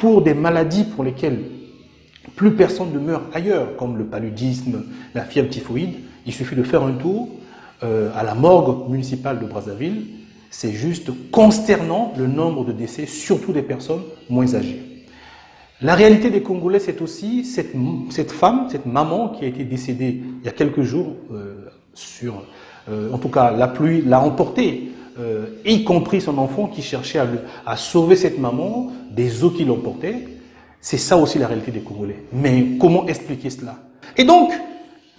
pour des maladies pour lesquelles plus personne ne meurt ailleurs, comme le paludisme, la fièvre typhoïde, il suffit de faire un tour à la morgue municipale de Brazzaville. C'est juste consternant le nombre de décès, surtout des personnes moins âgées. La réalité des Congolais, c'est aussi cette femme, cette maman qui a été décédée il y a quelques jours, en tout cas la pluie l'a emportée, y compris son enfant qui cherchait à sauver cette maman des eaux qui l'emportaient. C'est ça aussi la réalité des Congolais. Mais comment expliquer cela? Et donc,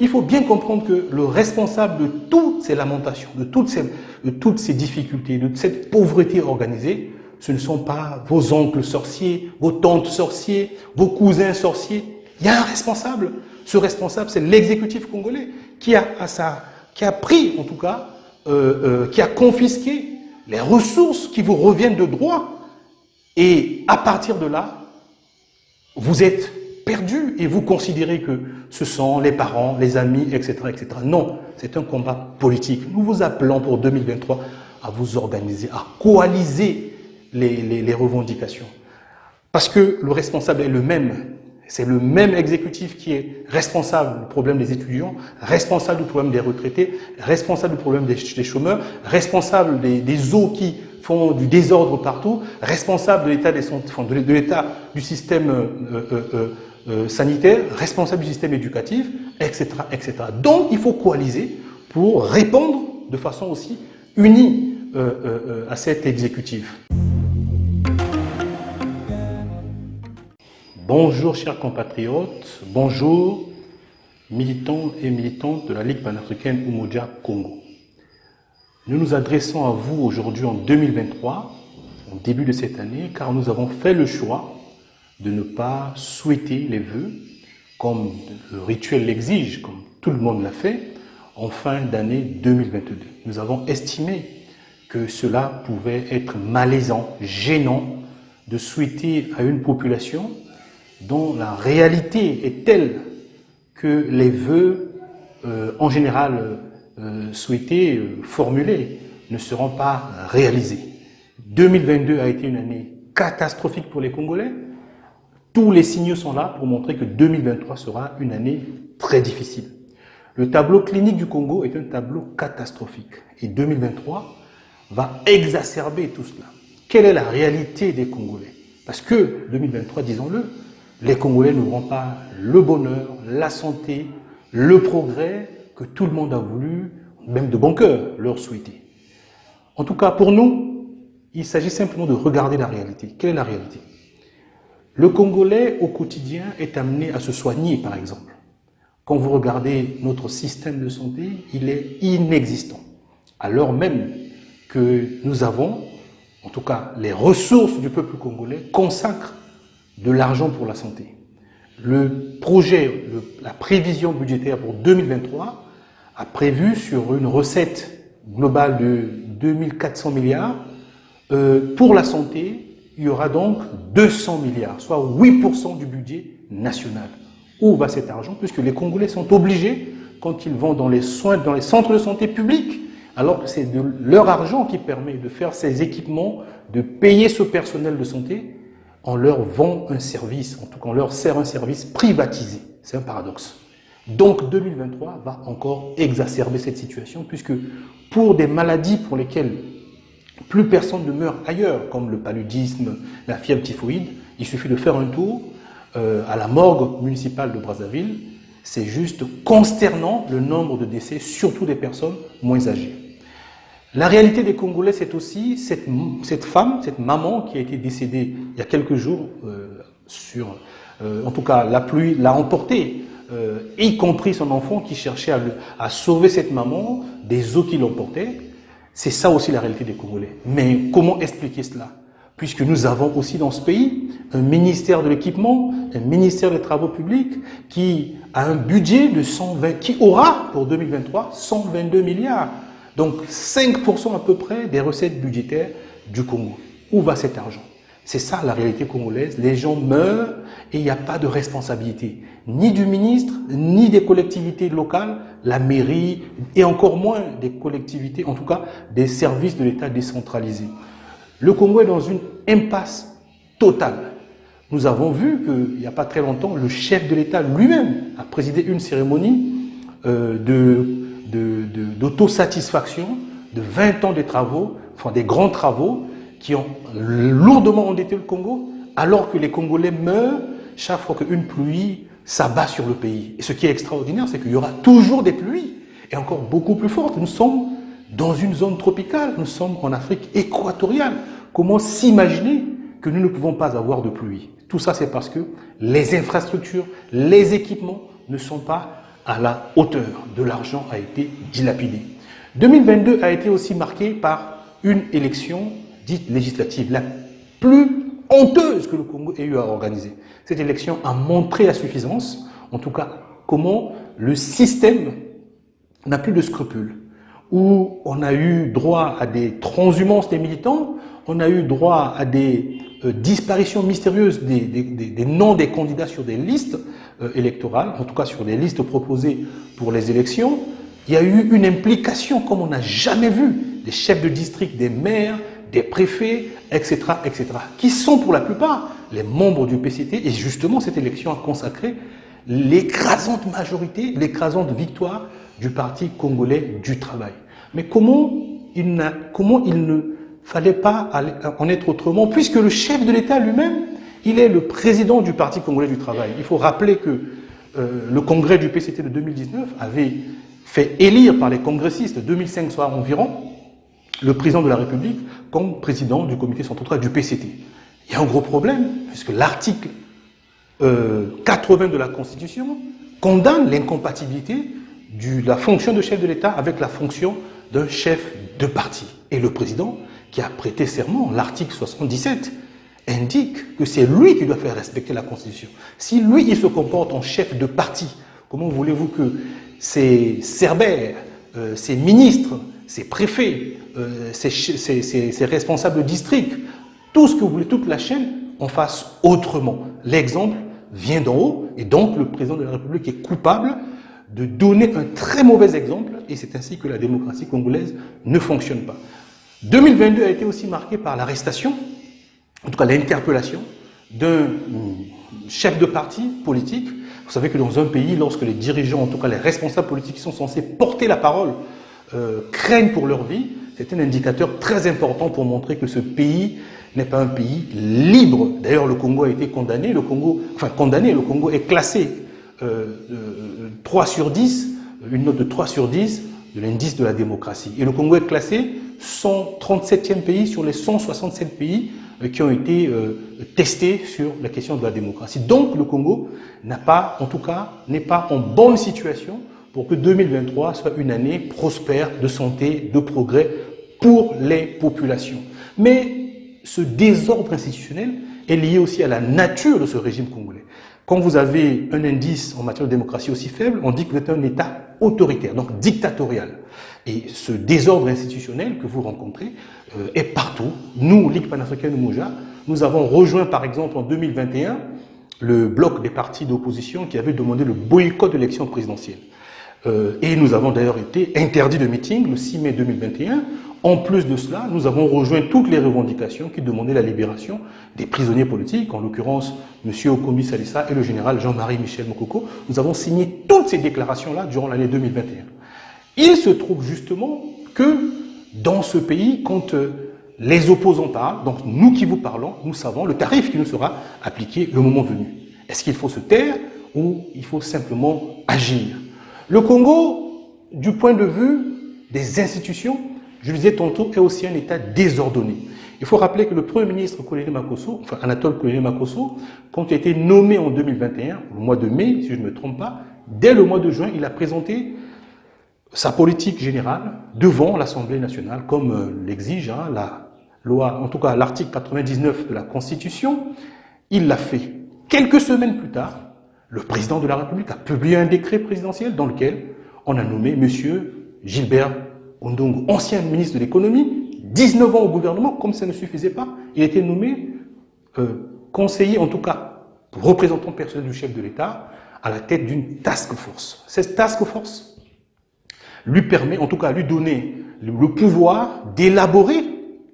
il faut bien comprendre que le responsable de toutes ces lamentations, de toutes ces difficultés, de cette pauvreté organisée, ce ne sont pas vos oncles sorciers, vos tantes sorciers, vos cousins sorciers. Il y a un responsable. Ce responsable, c'est l'exécutif congolais qui a pris, en tout cas, qui a confisqué les ressources qui vous reviennent de droit. Et à partir de là, vous êtes perdu et vous considérez que ce sont les parents, les amis, etc., etc. Non, c'est un combat politique. Nous vous appelons pour 2023 à vous organiser, à coaliser les revendications. Parce que le responsable est le même. C'est le même exécutif qui est responsable du problème des étudiants, responsable du problème des retraités, responsable du problème des chômeurs, responsable des eaux qui font du désordre partout, responsable de l'état du système sanitaire, responsable du système éducatif, etc., etc. Donc, il faut coaliser pour répondre de façon aussi unie à cet exécutif. Bonjour chers compatriotes, bonjour militants et militantes de la Ligue panafricaine Umoja Congo. Nous nous adressons à vous aujourd'hui en 2023, au début de cette année, car nous avons fait le choix de ne pas souhaiter les vœux, comme le rituel l'exige, comme tout le monde l'a fait, en fin d'année 2022. Nous avons estimé que cela pouvait être malaisant, gênant, de souhaiter à une population dont la réalité est telle que les vœux, en général souhaités, formulés, ne seront pas réalisés. 2022 a été une année catastrophique pour les Congolais. Tous les signaux sont là pour montrer que 2023 sera une année très difficile. Le tableau clinique du Congo est un tableau catastrophique. Et 2023 va exacerber tout cela. Quelle est la réalité des Congolais? Parce que 2023, disons-le, les Congolais n'auront pas le bonheur, la santé, le progrès que tout le monde a voulu, même de bon cœur, leur souhaiter. En tout cas, pour nous, il s'agit simplement de regarder la réalité. Quelle est la réalité? Le Congolais, au quotidien, est amené à se soigner, par exemple. Quand vous regardez notre système de santé, il est inexistant. Alors même que nous avons, en tout cas, les ressources du peuple congolais consacrent de l'argent pour la santé. Le projet, la prévision budgétaire pour 2023 a prévu sur une recette globale de 2400 milliards. Pour la santé, il y aura donc 200 milliards, soit 8% du budget national. Où va cet argent? Puisque les Congolais sont obligés, quand ils vont dans les centres de santé publics, alors que c'est de leur argent qui permet de faire ces équipements, de payer ce personnel de santé, on leur vend un service, en tout cas on leur sert un service privatisé. C'est un paradoxe. Donc 2023 va encore exacerber cette situation, puisque pour des maladies pour lesquelles plus personne ne meurt ailleurs, comme le paludisme, la fièvre typhoïde, il suffit de faire un tour à la morgue municipale de Brazzaville. C'est juste consternant le nombre de décès, surtout des personnes moins âgées. La réalité des Congolais, c'est aussi cette femme, cette maman qui a été décédée il y a quelques jours, en tout cas la pluie l'a emportée, y compris son enfant qui cherchait à sauver cette maman des eaux qui l'emportaient. C'est ça aussi la réalité des Congolais. Mais comment expliquer cela? Puisque nous avons aussi dans ce pays un ministère de l'équipement, un ministère des travaux publics qui a un budget de qui aura pour 2023 122 milliards. Donc 5% à peu près des recettes budgétaires du Congo. Où va cet argent? C'est ça la réalité congolaise. Les gens meurent et il n'y a pas de responsabilité. Ni du ministre, ni des collectivités locales, la mairie et encore moins des collectivités, en tout cas des services de l'État décentralisés. Le Congo est dans une impasse totale. Nous avons vu qu'il n'y a pas très longtemps, le chef de l'État lui-même a présidé une cérémonie d'autosatisfaction de 20 ans de travaux, enfin des grands travaux qui ont lourdement endetté le Congo, alors que les Congolais meurent chaque fois qu'une pluie s'abat sur le pays. Et ce qui est extraordinaire, c'est qu'il y aura toujours des pluies, et encore beaucoup plus fortes. Nous sommes dans une zone tropicale, nous sommes en Afrique équatoriale. Comment s'imaginer que nous ne pouvons pas avoir de pluie? Tout ça, c'est parce que les infrastructures, les équipements ne sont pas à la hauteur. De l'argent a été dilapidé. 2022 a été aussi marqué par une élection dite législative, la plus honteuse que le Congo ait eu à organiser. Cette élection a montré à suffisance, en tout cas, comment le système n'a plus de scrupules, où on a eu droit à des transhumances des militants, on a eu droit à des disparitions mystérieuses des noms des candidats sur des listes électorales, en tout cas sur des listes proposées pour les élections. Il y a eu une implication comme on n'a jamais vu des chefs de district, des maires, des préfets, etc., etc., qui sont pour la plupart les membres du PCT. Et justement, cette élection a consacré l'écrasante majorité, l'écrasante victoire du Parti congolais du travail. Mais comment il ne fallait pas en être autrement, puisque le chef de l'État lui-même, il est le président du Parti congolais du travail. Il faut rappeler que le congrès du PCT de 2019 avait fait élire par les congressistes 2500 environ le président de la République comme président du comité central du PCT. Il y a un gros problème, puisque l'article 80 de la Constitution condamne l'incompatibilité de la fonction de chef de l'État avec la fonction d'un chef de parti. Et le président, qui a prêté serment, l'article 77, indique que c'est lui qui doit faire respecter la Constitution. Si lui, il se comporte en chef de parti, comment voulez-vous que ses cerbères, ses ministres, ses préfets, ses responsables de district, tout ce que vous voulez, toute la chaîne, en fasse autrement? L'exemple vient d'en haut, et donc le président de la République est coupable de donner un très mauvais exemple, et c'est ainsi que la démocratie congolaise ne fonctionne pas. 2022 a été aussi marqué par l'arrestation, en tout cas l'interpellation, d'un chef de parti politique. Vous savez que dans un pays, lorsque les dirigeants, en tout cas les responsables politiques qui sont censés porter la parole, craignent pour leur vie, c'est un indicateur très important pour montrer que ce pays n'est pas un pays libre. D'ailleurs, le Congo a été condamné, le Congo est classé 3 sur 10, une note de 3 sur 10 de l'indice de la démocratie. Et le Congo est classé 137e pays sur les 167 pays qui ont été testés sur la question de la démocratie. Donc le Congo n'est pas en bonne situation pour que 2023 soit une année prospère de santé, de progrès pour les populations. Mais ce désordre institutionnel est lié aussi à la nature de ce régime congolais. Quand vous avez un indice en matière de démocratie aussi faible, on dit que vous êtes un État autoritaire, donc dictatorial. Et ce désordre institutionnel que vous rencontrez est partout. Nous, Ligue panafricaine Umoja, nous avons rejoint par exemple en 2021 le bloc des partis d'opposition qui avait demandé le boycott de l'élection présidentielle. Et nous avons d'ailleurs été interdits de meeting le 6 mai 2021. En plus de cela, nous avons rejoint toutes les revendications qui demandaient la libération des prisonniers politiques, en l'occurrence M. Okombi Salissa et le général Jean-Marie Michel Mokoko. Nous avons signé toutes ces déclarations-là durant l'année 2021. Il se trouve justement que dans ce pays, quand les opposants parlent, donc nous qui vous parlons, nous savons le tarif qui nous sera appliqué le moment venu. Est-ce qu'il faut se taire ou il faut simplement agir? Le Congo, du point de vue des institutions, je le disais tantôt, est aussi un État désordonné. Il faut rappeler que le Premier ministre Anatole Kolonel Makosso, quand il a été nommé en 2021, au mois de mai, si je ne me trompe pas, dès le mois de juin, il a présenté sa politique générale devant l'Assemblée nationale, comme l'exige la loi, en tout cas l'article 99 de la Constitution. Il l'a fait. Quelques semaines plus tard, le président de la République a publié un décret présidentiel dans lequel on a nommé M. Gilbert Ondongo, ancien ministre de l'économie, 19 ans au gouvernement. Comme ça ne suffisait pas, il a été nommé conseiller, en tout cas représentant personnel du chef de l'État, à la tête d'une task force. Cette task force lui permet, en tout cas lui donner le pouvoir d'élaborer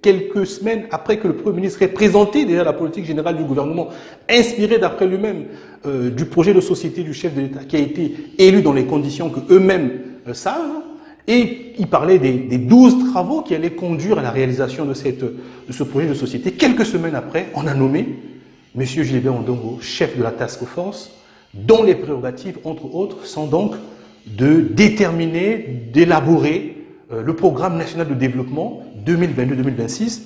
quelques semaines après que le Premier ministre ait présenté déjà la politique générale du gouvernement, inspirée d'après lui-même du projet de société du chef de l'État qui a été élu dans les conditions que eux-mêmes savent. Et il parlait des 12 travaux qui allaient conduire à la réalisation de ce projet de société. Quelques semaines après, on a nommé M. Gilbert Ondongo, chef de la task force, dont les prérogatives, entre autres, sont donc de déterminer, d'élaborer le programme national de développement 2022-2026,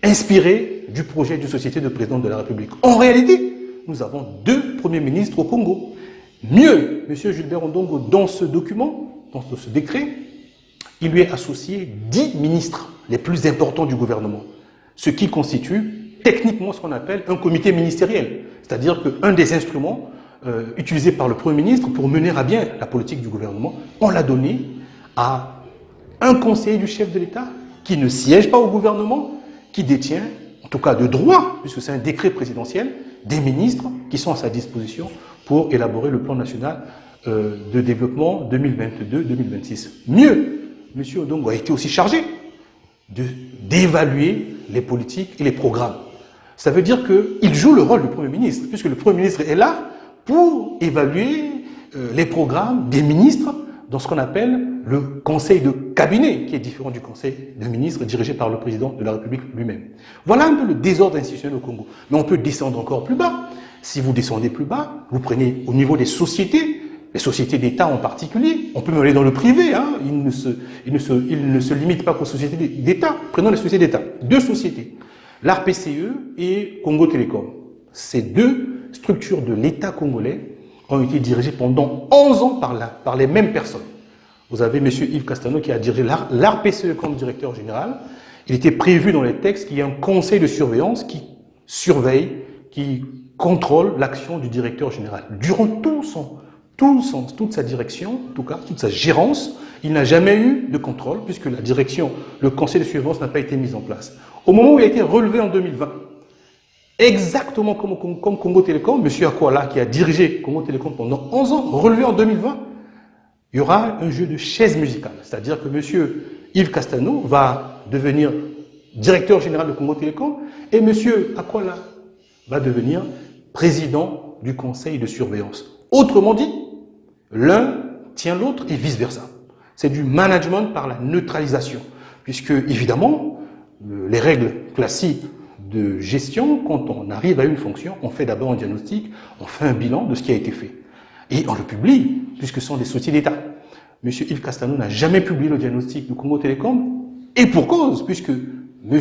inspiré du projet de société de président de la République. En réalité, nous avons 2 premiers ministres au Congo. Mieux, M. Gilbert Ondongo, dans ce document, dans ce décret, il lui est associé 10 ministres les plus importants du gouvernement, ce qui constitue techniquement ce qu'on appelle un comité ministériel, c'est-à-dire qu'un des instruments utilisés par le Premier ministre pour mener à bien la politique du gouvernement, on l'a donné à un conseiller du chef de l'État qui ne siège pas au gouvernement, qui détient, en tout cas de droit, puisque c'est un décret présidentiel, des ministres qui sont à sa disposition pour élaborer le plan national de développement 2022-2026. Mieux, M. Ondongo a été aussi chargé d'évaluer les politiques et les programmes. Ça veut dire qu'il joue le rôle du Premier ministre, puisque le Premier ministre est là pour évaluer les programmes des ministres dans ce qu'on appelle le conseil de cabinet, qui est différent du conseil de ministres dirigé par le président de la République lui-même. Voilà un peu le désordre institutionnel au Congo. Mais on peut descendre encore plus bas. Si vous descendez plus bas, vous prenez au niveau des sociétés, les sociétés d'État en particulier, on peut même aller dans le privé, hein. Il ne se limite pas qu'aux sociétés d'État. Prenons les sociétés d'État. 2 sociétés, l'ARPCE et Congo Télécom. Ces 2 structures de l'État congolais ont été dirigées pendant 11 ans par les mêmes personnes. Vous avez M. Yves Castano qui a dirigé l'ARPCE comme directeur général. Il était prévu dans les textes qu'il y ait un conseil de surveillance qui surveille, qui contrôle l'action du directeur général. Durant toute sa direction, en tout cas, toute sa gérance, il n'a jamais eu de contrôle puisque la direction, le conseil de surveillance n'a pas été mis en place. Au moment où il a été relevé en 2020, exactement comme Congo Télécom, M. Akwala, qui a dirigé Congo Télécom pendant 11 ans, relevé en 2020, il y aura un jeu de chaises musicales. C'est-à-dire que M. Yves Castano va devenir directeur général de Congo Télécom et M. Akwala va devenir président du conseil de surveillance. Autrement dit, l'un tient l'autre et vice-versa. C'est du management par la neutralisation, puisque évidemment, les règles classiques de gestion, quand on arrive à une fonction, on fait d'abord un diagnostic, on fait un bilan de ce qui a été fait. Et on le publie, puisque ce sont des sociétés d'État. M. Yves Castano n'a jamais publié le diagnostic du Congo Télécom, et pour cause, puisque M.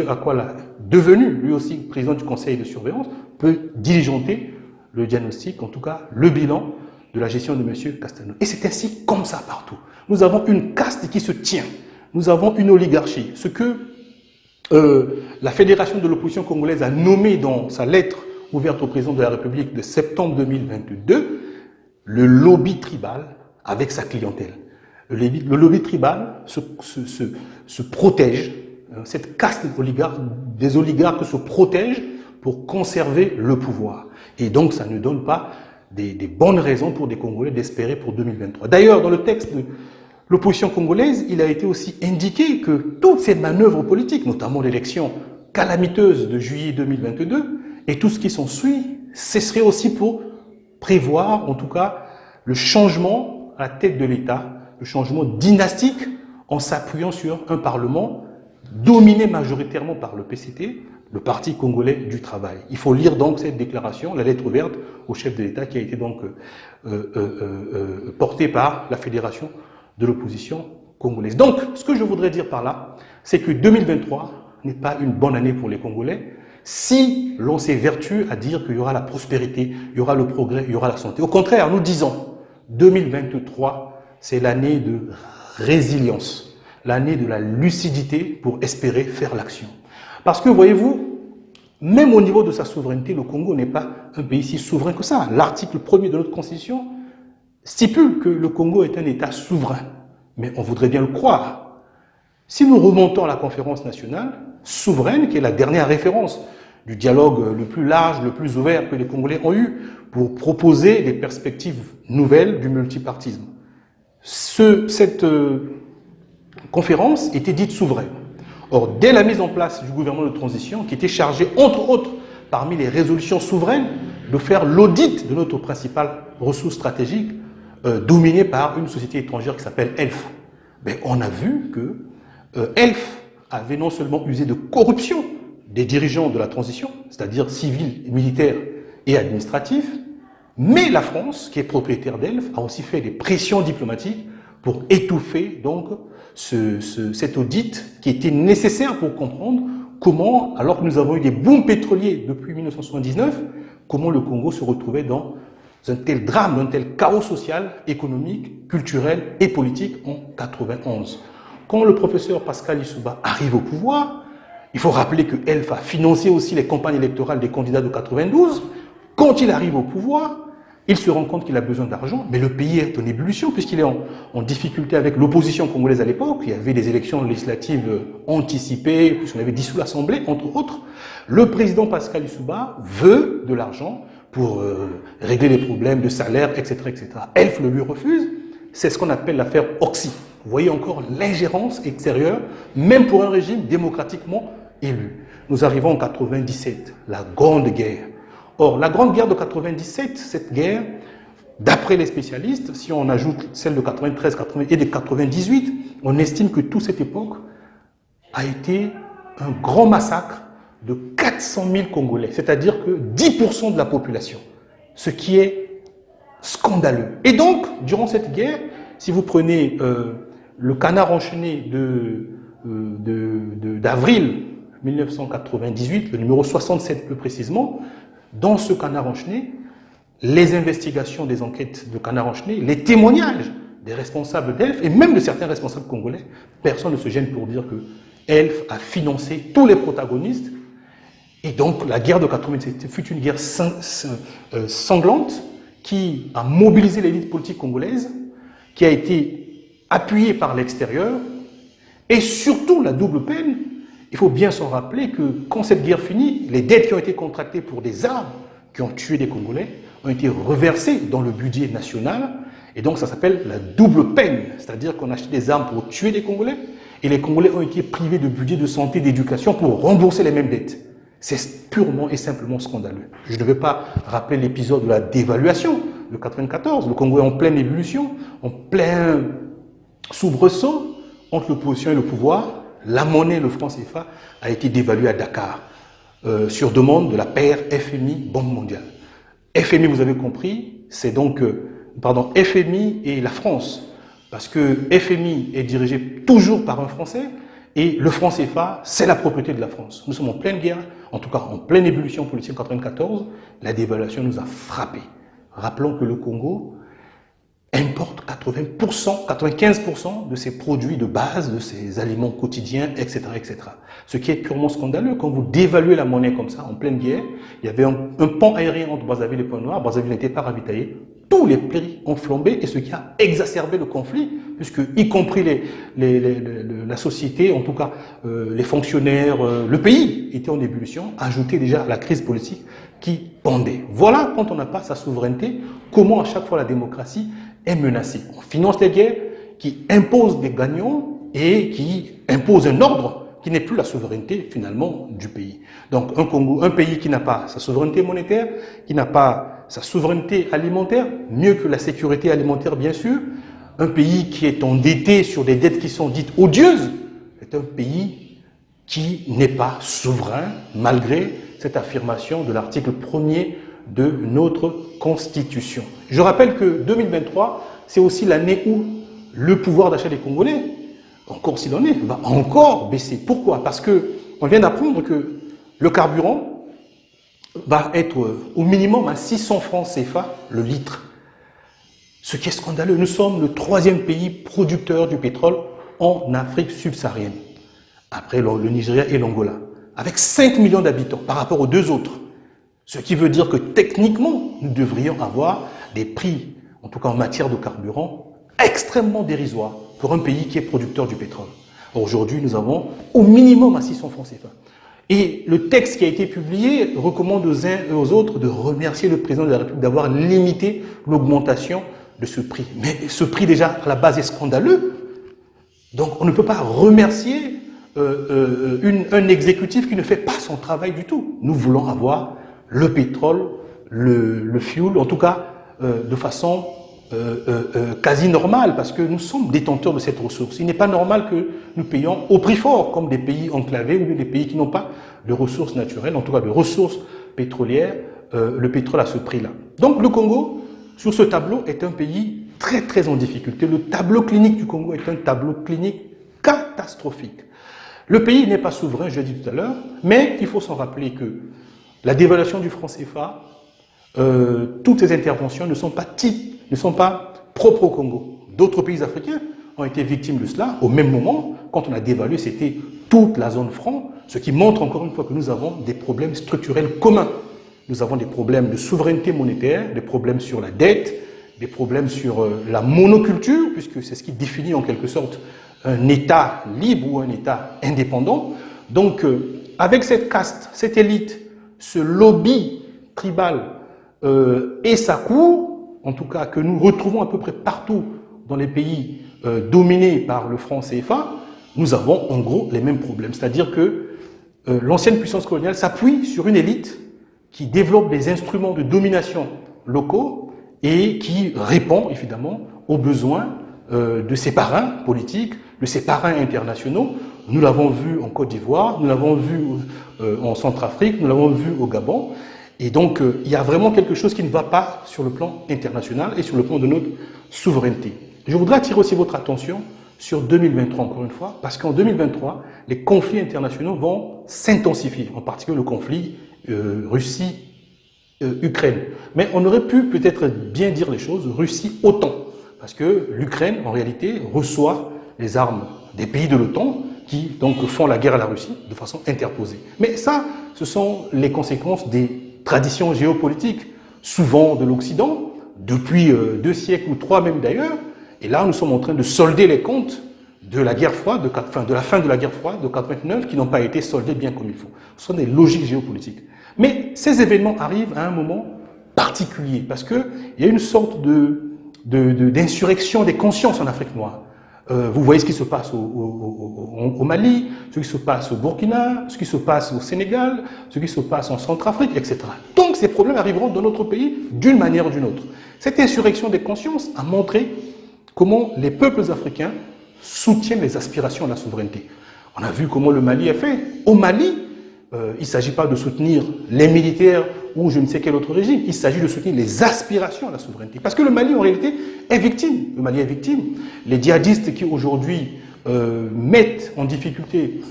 Akwala, devenu lui aussi président du conseil de surveillance, peut diligenter le diagnostic, en tout cas le bilan de la gestion de M. Castano. Et c'est ainsi comme ça partout. Nous avons une caste qui se tient. Nous avons une oligarchie. Ce que la Fédération de l'opposition congolaise a nommé dans sa lettre ouverte au président de la République de septembre 2022, le lobby tribal avec sa clientèle. Le lobby tribal se protège, cette caste des oligarques se protège pour conserver le pouvoir. Et donc, ça ne donne pas des bonnes raisons pour des Congolais d'espérer pour 2023. D'ailleurs, dans le texte de l'opposition congolaise, il a été aussi indiqué que toutes ces manœuvres politiques, notamment l'élection calamiteuse de juillet 2022 et tout ce qui s'ensuit, cesserait aussi pour prévoir, en tout cas, le changement à la tête de l'État, le changement dynastique en s'appuyant sur un Parlement dominé majoritairement par le PCT, le Parti congolais du travail. Il faut lire donc cette déclaration, la lettre ouverte au chef de l'État qui a été donc portée par la Fédération de l'opposition congolaise. Donc, ce que je voudrais dire par là, c'est que 2023 n'est pas une bonne année pour les Congolais si l'on s'évertue à dire qu'il y aura la prospérité, il y aura le progrès, il y aura la santé. Au contraire, nous disons 2023, c'est l'année de résilience, l'année de la lucidité pour espérer faire l'action. Parce que, voyez-vous, même au niveau de sa souveraineté, le Congo n'est pas un pays si souverain que ça. L'article 1er de notre Constitution stipule que le Congo est un État souverain. Mais on voudrait bien le croire. Si nous remontons à la conférence nationale souveraine, qui est la dernière référence du dialogue le plus large, le plus ouvert que les Congolais ont eu pour proposer des perspectives nouvelles du multipartisme, cette conférence était dite souveraine. Or, dès la mise en place du gouvernement de transition, qui était chargé, entre autres, parmi les résolutions souveraines, de faire l'audit de notre principale ressource stratégique, dominée par une société étrangère qui s'appelle ELF. Ben, on a vu que ELF avait non seulement usé de corruption des dirigeants de la transition, c'est-à-dire civils, militaires et administratifs, mais la France, qui est propriétaire d'ELF, a aussi fait des pressions diplomatiques pour étouffer donc cet audit qui était nécessaire pour comprendre comment, alors que nous avons eu des booms pétroliers depuis 1979, comment le Congo se retrouvait dans un tel drame, un tel chaos social, économique, culturel et politique en 1991. Quand le professeur Pascal Lissouba arrive au pouvoir, il faut rappeler que ELF a financé aussi les campagnes électorales des candidats de 92. Quand il arrive au pouvoir, il se rend compte qu'il a besoin d'argent, mais le pays est en ébullition puisqu'il est en difficulté avec l'opposition congolaise à l'époque. Il y avait des élections législatives anticipées, puisqu'on avait dissous l'Assemblée, entre autres. Le président Pascal Lissouba veut de l'argent pour régler les problèmes de salaire, etc., etc. ELF le lui refuse. C'est ce qu'on appelle l'affaire Oxy. Vous voyez encore l'ingérence extérieure, même pour un régime démocratiquement élu. Nous arrivons en 1997, la Grande Guerre. Or, la Grande Guerre de 1997, cette guerre, d'après les spécialistes, si on ajoute celle de 93 et de 98, on estime que toute cette époque a été un grand massacre de 400 000 Congolais, c'est-à-dire que 10% de la population, ce qui est scandaleux. Et donc, durant cette guerre, si vous prenez le Canard enchaîné d'avril 1998, le numéro 67 plus précisément, dans ce Canard enchaîné, les investigations des enquêtes de Canard enchaîné, les témoignages des responsables d'ELF et même de certains responsables congolais, personne ne se gêne pour dire que ELF a financé tous les protagonistes. Et donc la guerre de 1997 fut une guerre sanglante qui a mobilisé l'élite politique congolaise, qui a été appuyée par l'extérieur, et surtout la double peine. Il faut bien s'en rappeler que quand cette guerre finit, les dettes qui ont été contractées pour des armes qui ont tué des Congolais ont été reversées dans le budget national. Et donc ça s'appelle la double peine. C'est-à-dire qu'on a acheté des armes pour tuer des Congolais et les Congolais ont été privés de budget de santé, d'éducation pour rembourser les mêmes dettes. C'est purement et simplement scandaleux. Je ne vais pas rappeler l'épisode de la dévaluation de 1994. Le Congo est en pleine ébullition, en plein soubresaut entre l'opposition et le pouvoir. La monnaie, le franc CFA, a été dévalué à Dakar sur demande de la paire FMI Banque mondiale. FMI, vous avez compris, c'est donc FMI et la France, parce que FMI est dirigé toujours par un Français et le franc CFA, c'est la propriété de la France. Nous sommes en pleine guerre, en tout cas en pleine ébullition politique en 1994. La dévaluation nous a frappés. Rappelons que le Congo importe 80%, 95% de ses produits de base, de ses aliments quotidiens, etc., etc. Ce qui est purement scandaleux. Quand vous dévaluez la monnaie comme ça, en pleine guerre, il y avait un pont aérien entre Brazzaville et Pointe-Noire. Brazzaville n'était pas ravitaillé. Tous les prix ont flambé et ce qui a exacerbé le conflit, puisque y compris la société, en tout cas les fonctionnaires, le pays était en ébullition, ajouté déjà à la crise politique qui pendait. Voilà, quand on n'a pas sa souveraineté, comment à chaque fois la démocratie est menacée. On finance les guerres qui imposent des gagnants et qui imposent un ordre qui n'est plus la souveraineté finalement du pays. Donc un pays qui n'a pas sa souveraineté monétaire, qui n'a pas sa souveraineté alimentaire, mieux que la sécurité alimentaire bien sûr, un pays qui est endetté sur des dettes qui sont dites odieuses, c'est un pays qui n'est pas souverain malgré cette affirmation de l'article 1er de notre Constitution. Je rappelle que 2023, c'est aussi l'année où le pouvoir d'achat des Congolais, encore s'il en est, va encore baisser. Pourquoi? Parce que on vient d'apprendre que le carburant va être au minimum à 600 francs CFA le litre. Ce qui est scandaleux. Nous sommes le 3e pays producteur du pétrole en Afrique subsaharienne, après le Nigeria et l'Angola, avec 5 millions d'habitants par rapport aux 2 autres. Ce qui veut dire que techniquement, nous devrions avoir des prix, en tout cas en matière de carburant, extrêmement dérisoires pour un pays qui est producteur du pétrole. Aujourd'hui, nous avons au minimum à 600 francs CFA. Et le texte qui a été publié recommande aux uns et aux autres de remercier le président de la République d'avoir limité l'augmentation de ce prix. Mais ce prix déjà à la base est scandaleux. Donc on ne peut pas remercier un exécutif qui ne fait pas son travail du tout. Nous voulons avoir le pétrole, le fuel, en tout cas de façon quasi normale, parce que nous sommes détenteurs de cette ressource. Il n'est pas normal que nous payions au prix fort, comme des pays enclavés ou des pays qui n'ont pas de ressources naturelles, en tout cas de ressources pétrolières, le pétrole à ce prix-là. Donc le Congo, sur ce tableau, est un pays très très en difficulté. Le tableau clinique du Congo est un tableau clinique catastrophique. Le pays n'est pas souverain, je l'ai dit tout à l'heure, mais il faut s'en rappeler que la dévaluation du franc CFA, toutes ces interventions ne sont pas propres au Congo. D'autres pays africains ont été victimes de cela. Au même moment, quand on a dévalué, c'était toute la zone franc, ce qui montre encore une fois que nous avons des problèmes structurels communs. Nous avons des problèmes de souveraineté monétaire, des problèmes sur la dette, des problèmes sur la monoculture, puisque c'est ce qui définit en quelque sorte un État libre ou un État indépendant. Donc, avec cette caste, cette élite, ce lobby tribal et sa cour, en tout cas que nous retrouvons à peu près partout dans les pays dominés par le franc CFA, nous avons en gros les mêmes problèmes. C'est-à-dire que l'ancienne puissance coloniale s'appuie sur une élite qui développe des instruments de domination locaux et qui répond évidemment aux besoins de ses parrains politiques, de ses parrains internationaux. Nous l'avons vu en Côte d'Ivoire, nous l'avons vu en Centrafrique, nous l'avons vu au Gabon. Et donc, il y a vraiment quelque chose qui ne va pas sur le plan international et sur le plan de notre souveraineté. Je voudrais attirer aussi votre attention sur 2023, encore une fois, parce qu'en 2023, les conflits internationaux vont s'intensifier, en particulier le conflit Russie-Ukraine. Mais on aurait pu peut-être bien dire les choses, Russie-OTAN, parce que l'Ukraine, en réalité, reçoit les armes des pays de l'OTAN qui donc font la guerre à la Russie de façon interposée. Mais ça, ce sont les conséquences des traditions géopolitiques, souvent de l'Occident, depuis 2 siècles ou 3 même d'ailleurs. Et là, nous sommes en train de solder les comptes de la guerre froide, de la fin de la guerre froide de 89, qui n'ont pas été soldés bien comme il faut. Ce sont des logiques géopolitiques. Mais ces événements arrivent à un moment particulier, parce qu'il y a une sorte d'insurrection des consciences en Afrique noire. Vous voyez ce qui se passe au Mali, ce qui se passe au Burkina, ce qui se passe au Sénégal, ce qui se passe en Centrafrique, etc. Donc ces problèmes arriveront dans notre pays d'une manière ou d'une autre. Cette insurrection des consciences a montré comment les peuples africains soutiennent les aspirations à la souveraineté. On a vu comment le Mali a fait. Au Mali, il ne s'agit pas de soutenir les militaires ou je ne sais quel autre régime, il s'agit de soutenir les aspirations à la souveraineté. Parce que le Mali, en réalité, est victime. Le Mali est victime. Les djihadistes qui aujourd'hui mettent en difficulté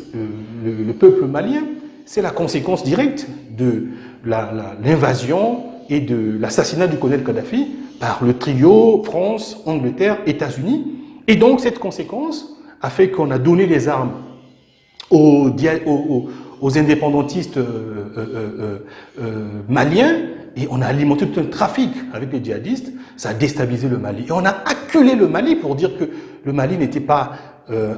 le peuple malien, c'est la conséquence directe de l'invasion et de l'assassinat du colonel Kadhafi par le trio France, Angleterre, États-Unis. Et donc cette conséquence a fait qu'on a donné les armes aux indépendantistes maliens et on a alimenté tout un trafic avec les djihadistes. Ça a déstabilisé le Mali. Et on a acculé le Mali pour dire que le Mali n'était pas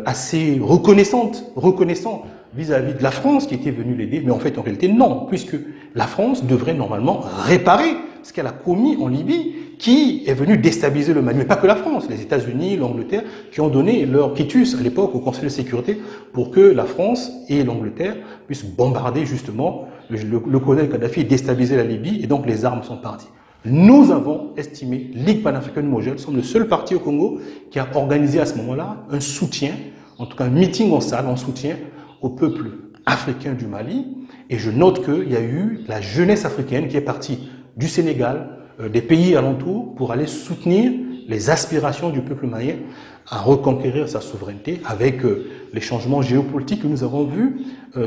assez reconnaissant vis-à-vis de la France qui était venue l'aider. Mais en fait, en réalité, non, puisque la France devrait normalement réparer ce qu'elle a commis en Libye, qui est venu déstabiliser le Mali. Mais pas que la France, les États-Unis, l'Angleterre, qui ont donné leur quitus à l'époque au Conseil de sécurité pour que la France et l'Angleterre puissent bombarder justement le colonel Kadhafi et déstabiliser la Libye, et donc les armes sont parties. Nous avons estimé, Ligue panafricaine Mogel, nous sommes le seul parti au Congo qui a organisé à ce moment-là un soutien, en tout cas un meeting en salle, en soutien au peuple africain du Mali. Et je note qu'il y a eu la jeunesse africaine qui est partie du Sénégal, des pays alentours, pour aller soutenir les aspirations du peuple malien à reconquérir sa souveraineté avec les changements géopolitiques que nous avons vus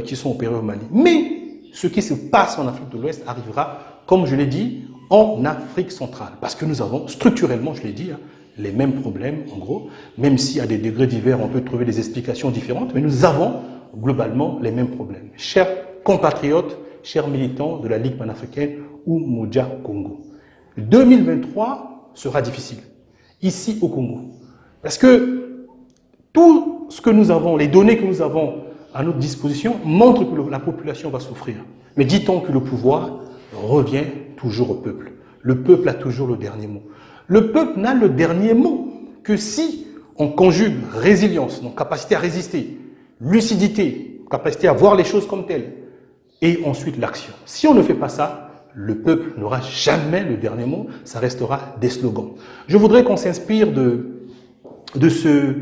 qui sont opérés au Mali. Mais ce qui se passe en Afrique de l'Ouest arrivera, comme je l'ai dit, en Afrique centrale. Parce que nous avons structurellement, je l'ai dit, les mêmes problèmes, en gros, même si à des degrés divers, on peut trouver des explications différentes, mais nous avons globalement les mêmes problèmes. Chers compatriotes, chers militants de la Ligue panafricaine Umoja Congo, 2023 sera difficile, ici au Congo. Parce que tout ce que nous avons, les données que nous avons à notre disposition montrent que la population va souffrir. Mais dit-on que le pouvoir revient toujours au peuple. Le peuple a toujours le dernier mot. Le peuple n'a le dernier mot que si on conjugue résilience, donc capacité à résister, lucidité, capacité à voir les choses comme telles, et ensuite l'action. Si on ne fait pas ça, le peuple n'aura jamais le dernier mot, ça restera des slogans. Je voudrais qu'on s'inspire de ce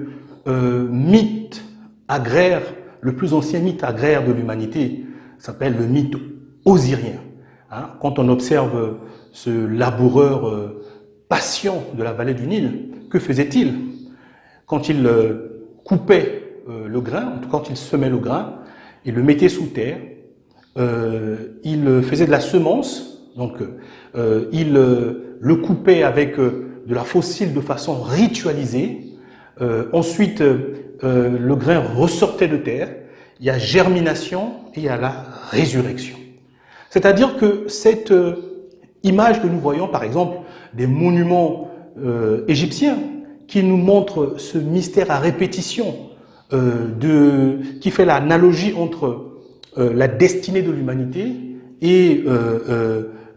mythe agraire, le plus ancien mythe agraire de l'humanité, s'appelle le mythe osirien. Hein, quand on observe ce laboureur patient de la vallée du Nil, que faisait-il? Quand il coupait le grain, quand il semait le grain, il le mettait sous terre, il faisait de la semence, donc il le coupait avec de la fossile de façon ritualisée. Ensuite, le grain ressortait de terre, il y a germination et il y a la résurrection. C'est-à-dire que cette image que nous voyons, par exemple, des monuments égyptiens, qui nous montrent ce mystère à répétition, qui fait l'analogie entre la destinée de l'humanité et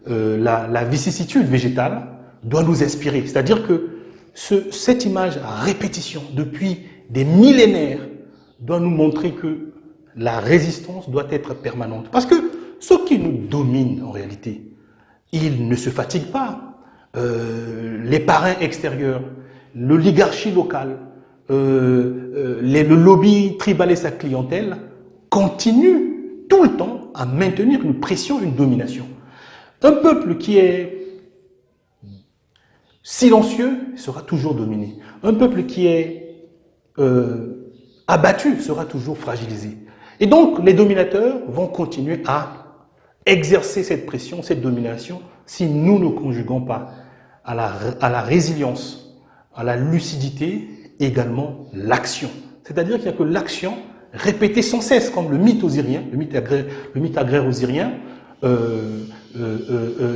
la vicissitude végétale, doit nous inspirer. C'est-à-dire que cette image à répétition depuis des millénaires doit nous montrer que la résistance doit être permanente. Parce que ceux qui nous dominent en réalité, ils ne se fatiguent pas. Les parrains extérieurs, l'oligarchie locale, le lobby tribal et sa clientèle continuent tout le temps à maintenir une pression, une domination. Un peuple qui est silencieux sera toujours dominé. Un peuple qui est abattu sera toujours fragilisé. Et donc, les dominateurs vont continuer à exercer cette pression, cette domination, si nous ne conjuguons pas à la résilience, à la lucidité, également l'action. C'est-à-dire qu'il n'y a que l'action répétée sans cesse, comme le mythe osirien, le mythe agraire osirien.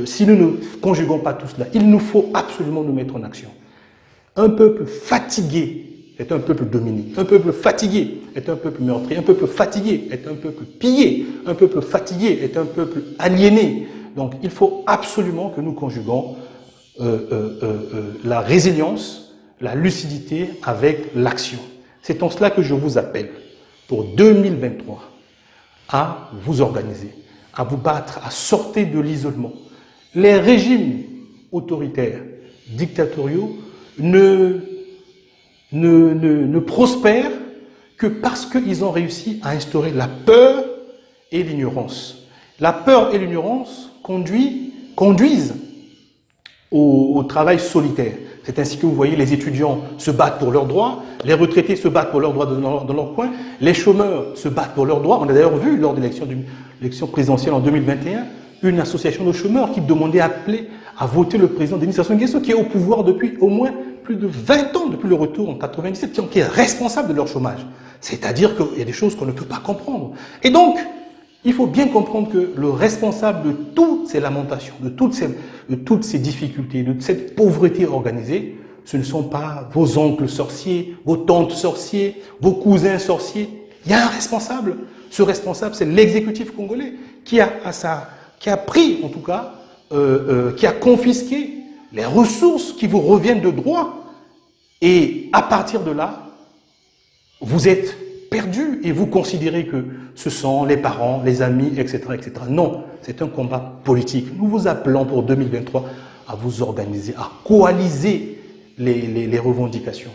Si nous ne conjuguons pas tout cela, il nous faut absolument nous mettre en action. Un peuple fatigué est un peuple dominé. Un peuple fatigué est un peuple meurtri. Un peuple fatigué est un peuple pillé. Un peuple fatigué est un peuple aliéné. Donc il faut absolument que nous conjuguons la résilience, la lucidité avec l'action. C'est en cela que je vous appelle pour 2023 à vous organiser, à vous battre, à sortir de l'isolement. Les régimes autoritaires, dictatoriaux, ne prospèrent que parce qu'ils ont réussi à instaurer la peur et l'ignorance. La peur et l'ignorance conduisent au travail solitaire. C'est ainsi que vous voyez les étudiants se battent pour leurs droits, les retraités se battent pour leurs droits dans leur coin, les chômeurs se battent pour leurs droits. On a d'ailleurs vu lors de l'élection présidentielle en 2021 une association de chômeurs qui demandait à voter le président Denis Sassou Nguesso, qui est au pouvoir depuis au moins plus de 20 ans, depuis le retour en 97, qui est responsable de leur chômage. C'est-à-dire qu'il y a des choses qu'on ne peut pas comprendre. Et donc, il faut bien comprendre que le responsable de toutes ces lamentations, de toutes ces difficultés, de cette pauvreté organisée, ce ne sont pas vos oncles sorciers, vos tantes sorciers, vos cousins sorciers. Il y a un responsable. Ce responsable, c'est l'exécutif congolais qui a pris, en tout cas, qui a confisqué les ressources qui vous reviennent de droit. Et à partir de là, vous êtes perdu et vous considérez que ce sont les parents, les amis, etc. etc. Non, c'est un combat politique. Nous vous appelons pour 2023 à vous organiser, à coaliser les revendications.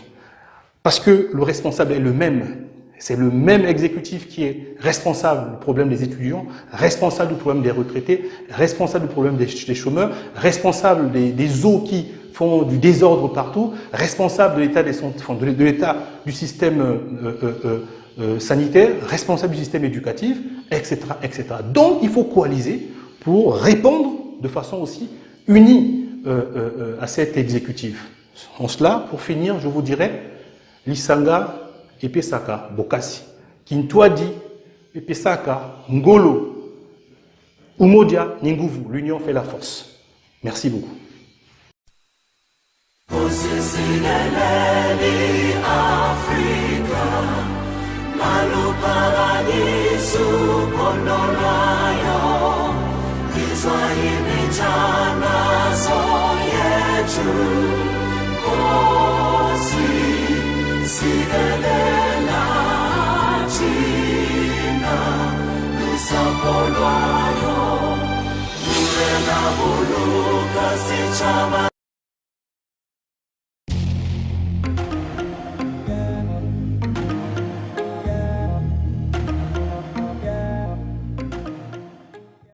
Parce que le responsable est le même. C'est le même exécutif qui est responsable du problème des étudiants, responsable du problème des retraités, responsable du problème des chômeurs, responsable des eaux qui font du désordre partout, responsable de l'état du système sanitaire, responsable du système éducatif, etc., etc. Donc, il faut coaliser pour répondre de façon aussi unie à cet exécutif. En cela, pour finir, je vous dirais, Lisanga Epesaka Bokasi, Kintwadi Epesaka Ngolo, Umodia Ninguvu, l'union fait la force. Merci beaucoup. Sigalela Chama